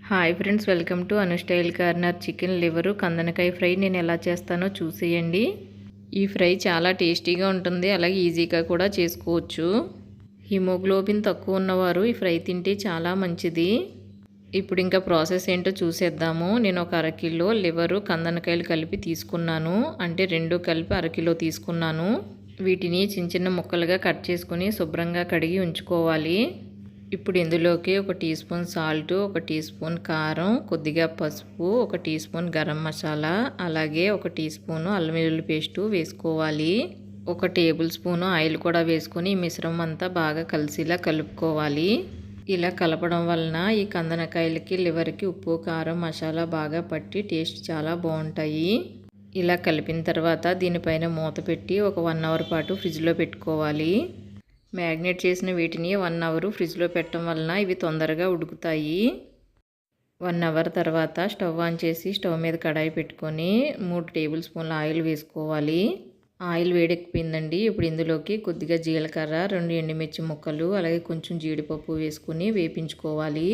Hi friends, welcome to Anu style corner. Chicken liver కందనకాయ fry నేను ఎలా చేస్తానో చూసేయండి. ఈ ఫ్రై చాలా టేస్టీగా ఉంటుంది, అలాగే ఈజీగా కూడా చేసుకోవచ్చు. హిమోగ్లోబిన్ తక్కువ ఉన్నవారు ఈ ఫ్రై తింటే చాలా మంచిది. ఇప్పుడు ఇంకా ప్రాసెస్ ఏంటో చూసేద్దాము. నేను ఒక అరకిలో లివరు కందనకాయలు కలిపి తీసుకున్నాను, అంటే రెండు కలిపి అరకిలో తీసుకున్నాను. వీటిని చిన్న చిన్న ముక్కలుగా కట్ చేసుకుని శుభ్రంగా కడిగి ఉంచుకోవాలి. ఇప్పుడు ఇందులోకి ఒక టీ స్పూన్ సాల్ట్, ఒక టీ స్పూన్ కారం, కొద్దిగా పసుపు, ఒక టీ స్పూన్ గరం మసాలా, అలాగే ఒక టీ స్పూను అల్లం వెల్లుల్లి పేస్టు వేసుకోవాలి. ఒక టేబుల్ స్పూను ఆయిల్ కూడా వేసుకొని ఈ మిశ్రమం అంతా బాగా కలిసిలా కలుపుకోవాలి. ఇలా కలపడం వలన ఈ కందనకాయలకి లివర్కి ఉప్పు కారం మసాలా బాగా పట్టి టేస్ట్ చాలా బాగుంటాయి. ఇలా కలిపిన తర్వాత దీనిపైన మూత పెట్టి ఒక 1 అవర్ పాటు ఫ్రిడ్జ్లో పెట్టుకోవాలి. మ్యాగ్నేట్ చేసిన వీటిని 1 అవర్ ఫ్రిడ్జ్లో పెట్టడం వలన ఇవి తొందరగా ఉడుకుతాయి. 1 అవర్ తర్వాత స్టవ్ ఆన్ చేసి స్టవ్ మీద కడాయి పెట్టుకొని 3 టేబుల్ స్పూన్ల ఆయిల్ వేసుకోవాలి. ఆయిల్ వేడెక్కిపోయిందండి. ఇప్పుడు ఇందులోకి కొద్దిగా జీలకర్ర, 2 ఎండుమిర్చి ముక్కలు, అలాగే కొంచెం జీడిపప్పు వేసుకుని వేపించుకోవాలి.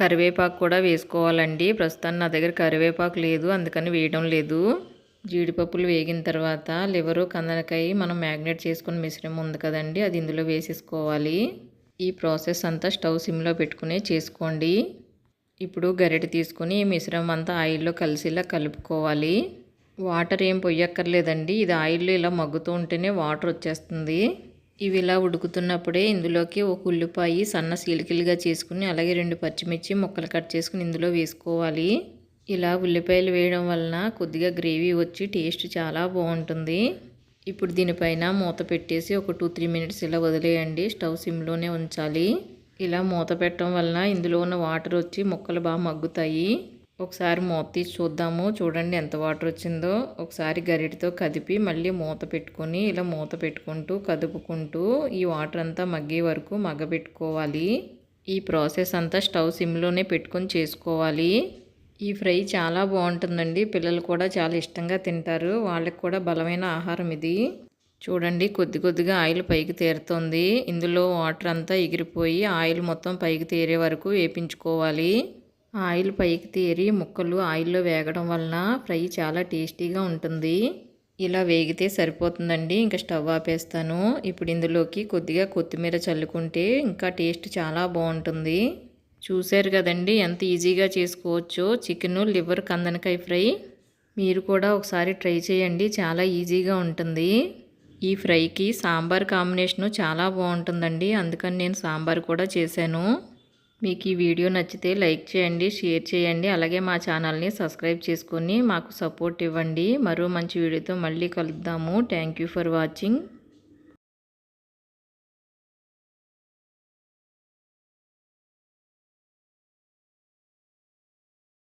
కరివేపాకు కూడా వేసుకోవాలండి. ప్రస్తుతానికి నా దగ్గర కరివేపాకు లేదు, అందుకని వేయడం లేదు. జీడిపప్పులు వేగిన తర్వాత లివరు కందనకాయ మనం మ్యాగ్నేట్ చేసుకున్న మిశ్రమం ఉంది కదండి, అది ఇందులో వేసేసుకోవాలి. ఈ ప్రాసెస్ అంతా స్టవ్ సిమ్లో పెట్టుకుని చేసుకోండి. ఇప్పుడు గరిటె తీసుకుని ఈ మిశ్రమం అంతా ఆయిల్లో కలిసిలా కలుపుకోవాలి. వాటర్ ఏం పొయ్యక్కర్లేదండి, ఇది ఆయిల్లో ఇలా మగ్గుతూ ఉంటేనే వాటర్ వచ్చేస్తుంది. ఇవి ఇలా ఉడుకుతున్నప్పుడే ఇందులోకి ఒక ఉల్లిపాయ సన్న సీలికలుగా చేసుకుని, అలాగే 2 పచ్చిమిర్చి ముక్కలు కట్ చేసుకుని ఇందులో వేసుకోవాలి. ఇలా ఉల్లిపాయలు వేయడం వలన కొద్దిగా గ్రేవీ వచ్చి టేస్ట్ చాలా బాగుంటుంది. ఇప్పుడు దీనిపైన మూత పెట్టేసి ఒక 2-3 మినిట్స్ ఇలా వదిలేయండి. స్టవ్ సిమ్లోనే ఉంచాలి. ఇలా మూత పెట్టడం వలన ఇందులో ఉన్న వాటర్ వచ్చి ముక్కలు బాగా మగ్గుతాయి. ఒకసారి మూత తీసి చూద్దాము. చూడండి ఎంత వాటర్ వచ్చిందో. ఒకసారి గరిటెతో కదిపి మళ్ళీ మూత పెట్టుకొని ఇలా మూత పెట్టుకుంటూ కదుపుకుంటూ ఈ వాటర్ అంతా మగ్గే వరకు మగ్గబెట్టుకోవాలి. ఈ ప్రాసెస్ అంతా స్టవ్ సిమ్లోనే పెట్టుకొని చేసుకోవాలి. ఈ ఫ్రై చాలా బాగుంటుందండి. పిల్లలు కూడా చాలా ఇష్టంగా తింటారు. వాళ్ళకి కూడా బలమైన ఆహారం ఇది. చూడండి కొద్ది కొద్దిగా ఆయిల్ పైకి తేరుతుంది. ఇందులో వాటర్ అంతా ఎగిరిపోయి ఆయిల్ మొత్తం పైకి తేరే వరకు వేపించుకోవాలి. ఆయిల్ పైకి తేరి ముక్కలు ఆయిల్లో వేగడం వలన ఫ్రై చాలా టేస్టీగా ఉంటుంది. ఇలా వేగితే సరిపోతుందండి. ఇంకా స్టవ్ ఆపేస్తాను. ఇప్పుడు ఇందులోకి కొద్దిగా కొత్తిమీర చల్లుకుంటే ఇంకా టేస్ట్ చాలా బాగుంటుంది. చూశారు కదండి ఎంత ఈజీగా చేసుకోవచ్చో చికెన్ లివర్ కందనకాయ ఫ్రై. మీరు కూడా ఒకసారి ట్రై చేయండి, చాలా ఈజీగా ఉంటుంది. ఈ ఫ్రైకి సాంబార్ కాంబినేషను చాలా బాగుంటుందండి, అందుకని నేను సాంబార్ కూడా చేశాను. మీకు ఈ వీడియో నచ్చితే లైక్ చేయండి, షేర్ చేయండి, అలాగే మా ఛానల్ని సబ్స్క్రైబ్ చేసుకొని మాకు సపోర్ట్ ఇవ్వండి. మరో మంచి వీడియోతో మళ్ళీ కలుద్దాము. Thank you for watching.